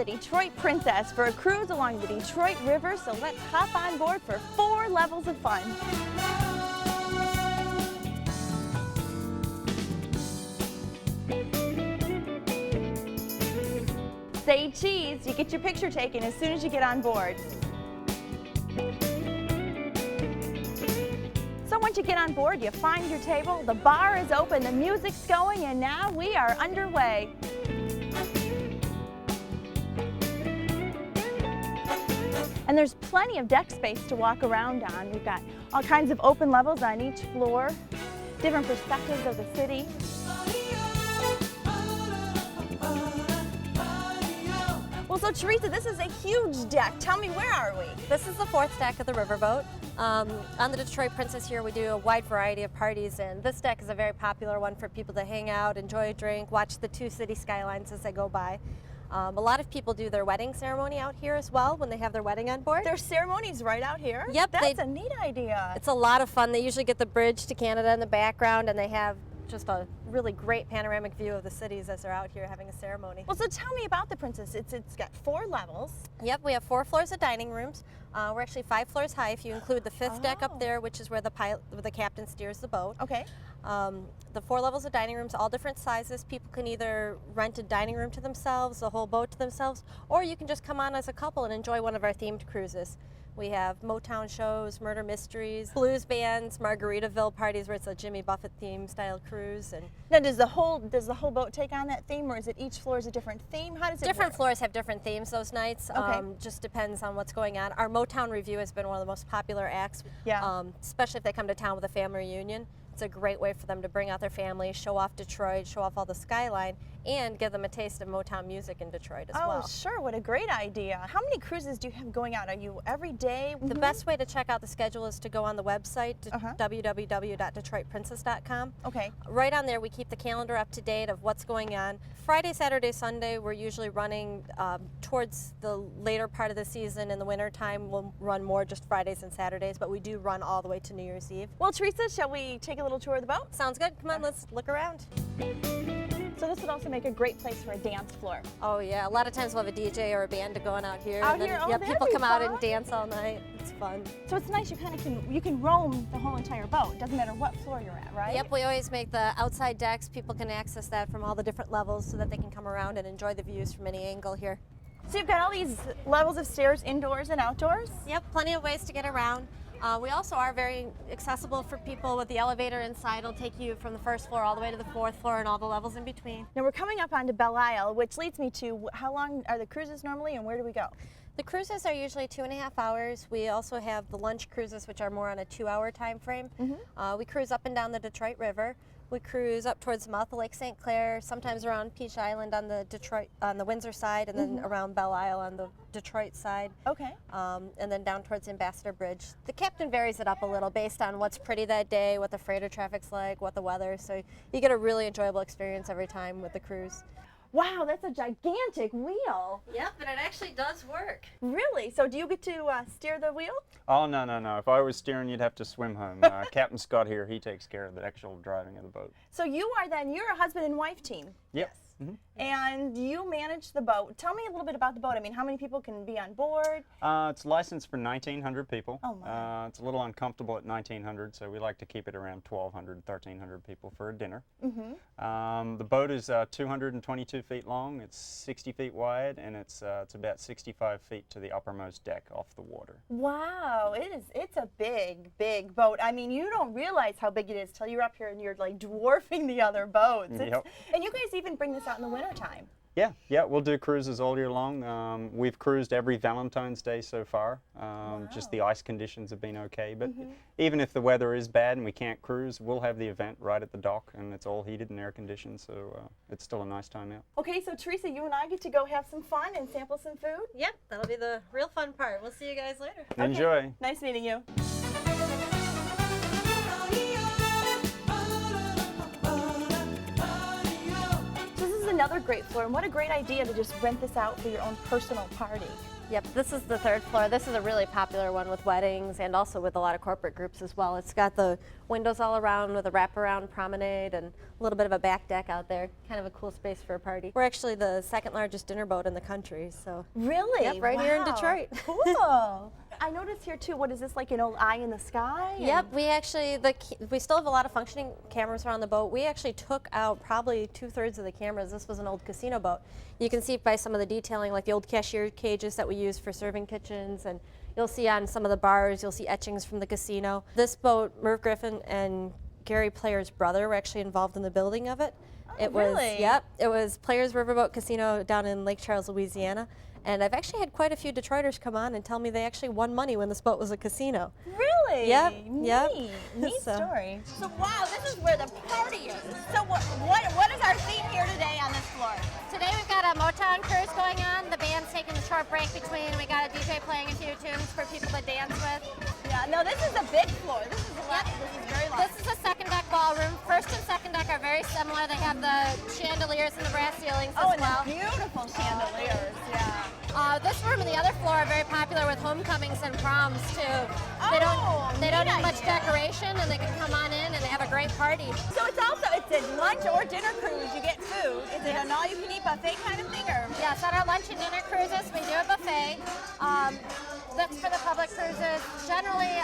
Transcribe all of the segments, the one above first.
the Detroit Princess for a cruise along the Detroit River, so let's hop on board for 4 levels of fun. Say cheese, you get your picture taken as soon as you get on board. So once you get on board, you find your table, the bar is open, the music's going, and now we are underway. And there's plenty of deck space to walk around on. We've got all kinds of open levels on each floor, different perspectives of the city. Well, so Teresa, this is a huge deck. Tell me, where are we? This is the 4th deck of the Riverboat. On the Detroit Princess here, we do a wide variety of parties, and this deck is a very popular one for people to hang out, enjoy a drink, watch the 2 city skylines as they go by. A lot of people do their wedding ceremony out here as well when they have their wedding on board. Their ceremony's right out here? Yep. That's a neat idea. It's a lot of fun. They usually get the bridge to Canada in the background, and they have just a really great panoramic view of the cities as they're out here having a ceremony. Well, so tell me about the Princess. It's got 4 levels. Yep, we have 4 floors of dining rooms. We're actually 5 floors high if you include the 5th deck up there, which is where the captain steers the boat. Okay. The 4 levels of dining rooms, all different sizes. People can either rent a dining room to themselves, the whole boat to themselves, or you can just come on as a couple and enjoy one of our themed cruises. We have Motown shows, murder mysteries, blues bands, Margaritaville parties where it's a Jimmy Buffett theme style cruise. And now, does the whole boat take on that theme, or is it each floor is a different theme? How does it Different work? floors have different themes those nights. Okay. Just depends on what's going on. Our Motown Review has been one of the most popular acts, Yeah. especially if they come to town with a family reunion. It's a great way for them to bring out their family, show off Detroit, show off all the skyline, and give them a taste of Motown music in Detroit as well. Oh, sure. What a great idea. How many cruises do you have going out? Are you every day? The best way to check out the schedule is to go on the website, Uh-huh. www.detroitprincess.com. Okay. Right on there, we keep the calendar up to date of what's going on. Friday, Saturday, Sunday, we're usually running towards the later part of the season. In the winter time, we'll run more just Fridays and Saturdays, but we do run all the way to New Year's Eve. Well, Teresa, shall we take a little tour of the boat? Sounds good. Come on, let's look around. So this would also make a great place for a dance floor. Oh yeah, a lot of times we'll have a DJ or a band going out here. Out and then, here? Oh, yeah, that'd people be come out fun. and dance all night. It's fun. So it's nice. You can roam the whole entire boat. Doesn't matter what floor you're at, right? Yep, we always make the outside decks. People can access that from all the different levels so that they can come around and enjoy the views from any angle here. So you've got all these levels of stairs indoors and outdoors? Yep, plenty of ways to get around. We also are very accessible for people with the elevator inside. It'll take you from the 1st floor all the way to the 4th floor and all the levels in between. Now we're coming up onto Belle Isle, which leads me to how long are the cruises normally and where do we go? The cruises are usually 2.5 hours. We also have the lunch cruises, which are more on a 2-hour time frame. We cruise up and down the Detroit River. We cruise up towards the mouth of Lake St. Clair, sometimes around Peach Island on the Windsor side, and then around Belle Isle on the Detroit side. Okay. And then down towards Ambassador Bridge. The captain varies it up a little based on what's pretty that day, what the freighter traffic's like, what the weather. So you get a really enjoyable experience every time with the cruise. Wow, that's a gigantic wheel. Yep, but it actually does work. Really? So do you get to steer the wheel? Oh, no, no, no. If I was steering, you'd have to swim home. Captain Scott here, he takes care of the actual driving of the boat. So you're a husband and wife team. Yep. And you manage the boat. Tell me a little bit about the boat. I mean, how many people can be on board? It's licensed for 1,900 people. Oh, my. It's a little uncomfortable at 1,900, so we like to keep it around 1,200, 1,300 people for a dinner. The boat is 222 feet long, it's 60 feet wide, and it's about 65 feet to the uppermost deck off the water. Wow, it's a big, big boat. I mean, you don't realize how big it is till you're up here and you're like dwarfing the other boats. Yep. And you guys even bring this out in the wintertime. Yeah, we'll do cruises all year long. We've cruised every Valentine's Day so far. Just the ice conditions have been okay, but even if the weather is bad and we can't cruise, we'll have the event right at the dock, and it's all heated and air conditioned, so it's still a nice time out. Okay, so Teresa, you and I get to go have some fun and sample some food? Yep, that'll be the real fun part. We'll see you guys later. Enjoy. Okay. Nice meeting you. Another great floor, and what a great idea to just rent this out for your own personal party. Yep, this is the 3rd floor. This is a really popular one with weddings and also with a lot of corporate groups as well. It's got the windows all around with a wraparound promenade and a little bit of a back deck out there. Kind of a cool space for a party. We're actually the 2nd largest dinner boat in the country, so. Really? Yep, right here in Detroit. Cool. I noticed here too, what is this, like an old eye in the sky? Yep, we actually, we still have a lot of functioning cameras around the boat. We actually took out probably 2/3 of the cameras. This was an old casino boat. You can see by some of the detailing, like the old cashier cages that we use for serving kitchens, and you'll see on some of the bars, you'll see etchings from the casino. This boat, Merv Griffin and Gary Player's brother were actually involved in the building of it. Oh, really? Yep, it was Player's Riverboat Casino down in Lake Charles, Louisiana. And I've actually had quite a few Detroiters come on and tell me they actually won money when this boat was a casino. Really? Yep, Neat. yep. Neat So- story. So wow, this is where the party is. So what is our theme here today on this floor? Today we've got a Motown cruise going on. The band's taking a short break between. We got a DJ playing a few tunes for people to dance with. Yeah, no, this is a big floor. This is a lot. This is very large. This is a 2nd deck ballroom. 1st and 2nd deck are very similar. They have the chandeliers and the brass ceilings Oh, as and well. the beautiful chandeliers, yeah. This room and the other floor are very popular with homecomings and proms too. They Oh, don't neat need much idea. decoration, and they can come on in and have a great party. So it's a lunch or dinner cruise. You get food. Is it an all-you-can-eat buffet kind of thing, or? Yes, on our lunch and dinner cruises, we do a buffet. That's for the public cruises. Generally,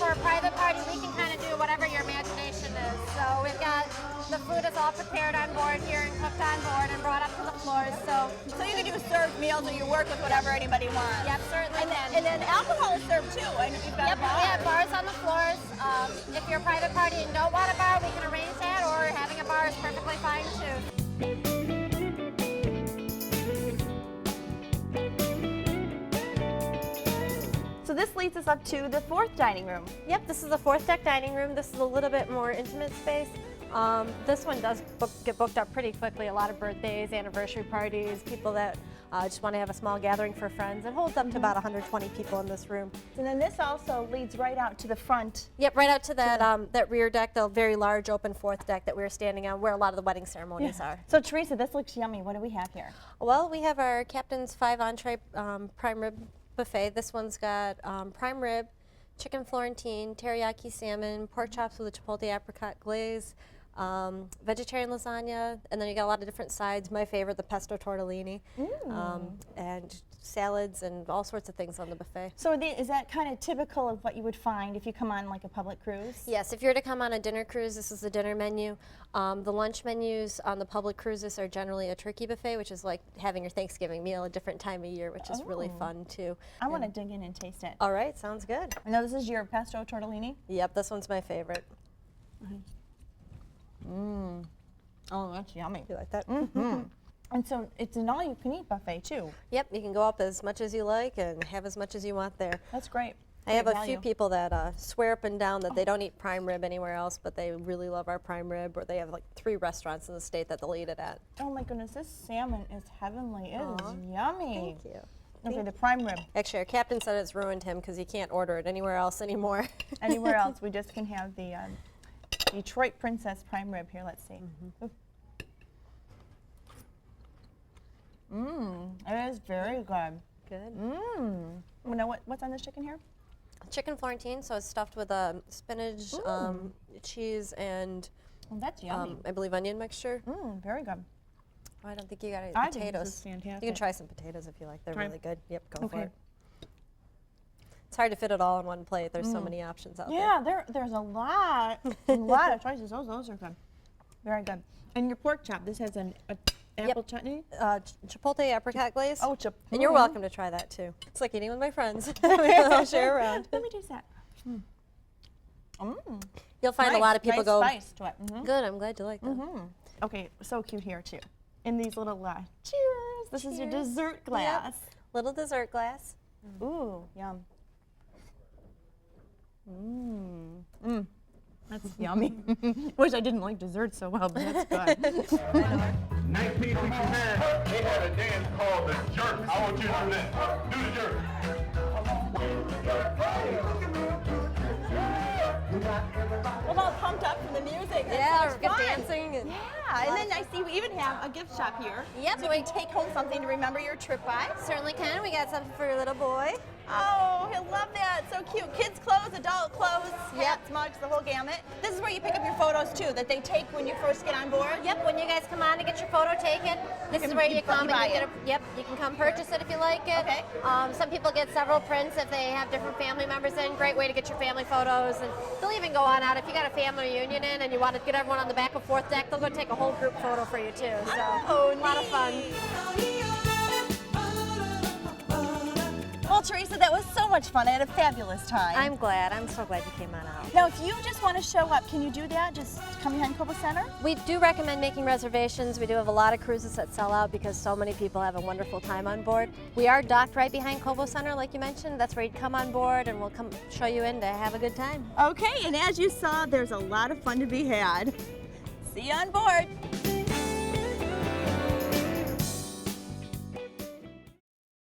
for a private party, we can kind of do whatever your imagination is. So we've got the food is all prepared on board here and cooked on board and brought up to the floors. So So you can do served meals, or you work with whatever anybody wants. yep, certainly. And then alcohol is served too. I know you've got Yep, a bar. we have bars on the floors. If you're a private party and don't want a bar, we can arrange that, or having a bar is perfectly fine too. So this leads us up to the 4th dining room. Yep, this is the 4th deck dining room. This is a little bit more intimate space. This one does get booked up pretty quickly. A lot of birthdays, anniversary parties, people that just want to have a small gathering for friends. It holds up to about 120 people in this room. And then this also leads right out to the front. Yep, right out to that that rear deck, the very large open 4th deck that we were standing on, where a lot of the wedding ceremonies are. So Teresa, this looks yummy. What do we have here? Well, we have our Captain's 5 entree prime rib buffet. This one's got prime rib, chicken Florentine, teriyaki salmon, pork chops with a chipotle apricot glaze, vegetarian lasagna, and then you got a lot of different sides. My favorite, the pesto tortellini, and salads and all sorts of things on the buffet. So is that kind of typical of what you would find if you come on like a public cruise? Yes, if you're to come on a dinner cruise, this is the dinner menu. The lunch menus on the public cruises are generally a turkey buffet, which is like having your Thanksgiving meal a different time of year, which is really fun too. I want to dig in and taste it. All right, sounds good. I know this is your pesto tortellini. Yep, this one's my favorite. Oh, that's yummy. You like that? And so it's an all-you-can-eat buffet too. Yep, you can go up as much as you like and have as much as you want there. That's great. I have Great a few value. people that swear up and down that they don't eat prime rib anywhere else, but they really love our prime rib, or they have like 3 restaurants in the state that they'll eat it at. Oh my goodness, this salmon is heavenly. It Aw, is yummy. Thank you. Okay, the prime rib. Actually, our captain said it's ruined him because he can't order it anywhere else anymore. Anywhere else, we just can have the Detroit Princess prime rib here. Let's see. It is very good. Good. You know what's on this chicken here? Chicken Florentine, so it's stuffed with spinach, cheese, and Oh, that's yummy. I believe onion mixture. Very good. Oh, I don't think you got any I think potatoes. this is fantastic. You can try some potatoes if you like. They're Try 'em. really good. Yep, go for Okay. it. It's hard to fit it all in one plate. There's so many options out there. Yeah, there's a lot of choices. Those are good. Very good. And your pork chop, this has an apple chutney? Chipotle apricot glaze. Oh, And you're welcome to try that too. It's like eating with my friends. I'll share around. Let me taste that. You'll find a lot of people nice go, spice to it. good, I'm glad you like that. Okay, so cute here too. In these little cheers. This is your Cheers. dessert glass. Little dessert glass. Ooh, yum. That's yummy. Wish I didn't like dessert so well, but that's good. 1969, they had a dance called the jerk. I want you to do that. Do the jerk. I'm all pumped up from the music. Yeah, sounds good fun. dancing. And Yeah, and then I see we even have a gift shop here. Yep, So you can take home something to remember your trip by. certainly can. We got something for your little boy. Oh, he'll love that. So cute. Kids' clothes, adult clothes, Yep. hats, mugs, the whole gamut. This is where you pick up your photos too, that they take when you first get on board. Yep, when you guys come on to get your photo taken, this is where you come and buy you get it. yep, you can come purchase it if you like it. Okay. Some people get several prints if they have different family members in. Great way to get your family photos, and they'll even go on out if you got a family reunion in and you want to get everyone on the back of fourth deck. They'll go take a whole group photo for you too. So Oh, a lot of fun. Well, Teresa, that was so much fun. I had a fabulous time. I'm glad. I'm so glad you came on out. Now, if you just want to show up, can you do that? Just come behind Cobo Center? We do recommend making reservations. We do have a lot of cruises that sell out because so many people have a wonderful time on board. We are docked right behind Cobo Center, like you mentioned. That's where you'd come on board and we'll come show you in to have a good time. Okay, and as you saw, there's a lot of fun to be had. See you on board.